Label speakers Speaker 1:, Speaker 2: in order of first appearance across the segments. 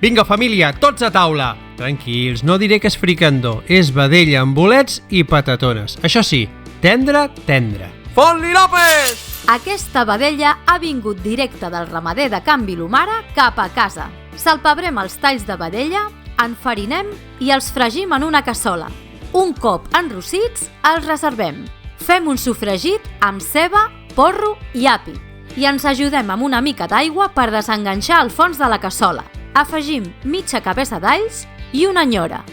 Speaker 1: Vinga, família, tots a taula. Tranquils, no diré que és fricandó. És vedella amb bolets i patatones. Això sí, tendre, tendre.
Speaker 2: Font-li López!
Speaker 3: Aquesta vedella ha vingut directe del ramader de Can Vilomara cap a casa. Salpebrem els talls de vedella, enfarinem i els fregim en una cassola. Un cop enrossits, els reservem. Fem un sofregit amb ceba, porro i api i ens ajudem amb una mica d'aigua per desenganxar el fons de la cassola. Afegim mitja cabeça d'alls i una nyora.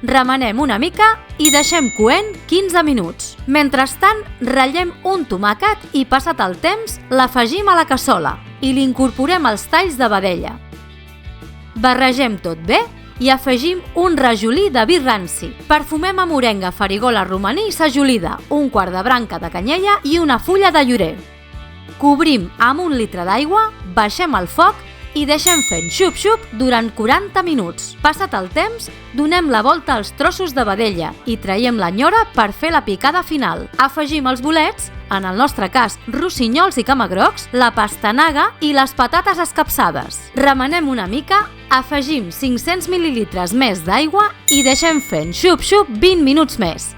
Speaker 3: Remenem una mica i deixem coent 15 minuts. Mentrestant, ratllem un tomàquet i, passat el temps, l'afegim a la cassola i li incorporem els talls de vedella. Barregem tot bé i afegim un rajolí de vi ranci. Perfumem amb orenga, farigola, romaní i sajolida, un quart de branca de canyella i una fulla de llorer. Cobrim amb 1 litre d'aigua, baixem el foc i deixem fent xup-xup durant 40 minuts. Passat el temps, donem la volta als trossos de vedella i traiem la nyora per fer la picada final. Afegim els bolets, en el nostre cas rossinyols i camagrocs, la pastanaga i les patates escapçades. Remenem una mica, afegim 500 mil·lilitres més d'aigua i deixem fent xup-xup 20 minuts més.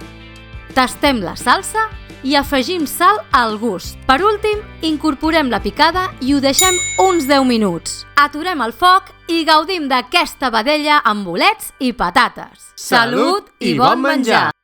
Speaker 3: Tastem la salsa i afegim sal al gust. Per últim, incorporem la picada i ho deixem uns 10 minuts. Aturem el foc i gaudim d'aquesta vedella amb bolets i patates.
Speaker 2: Salut i bon menjar!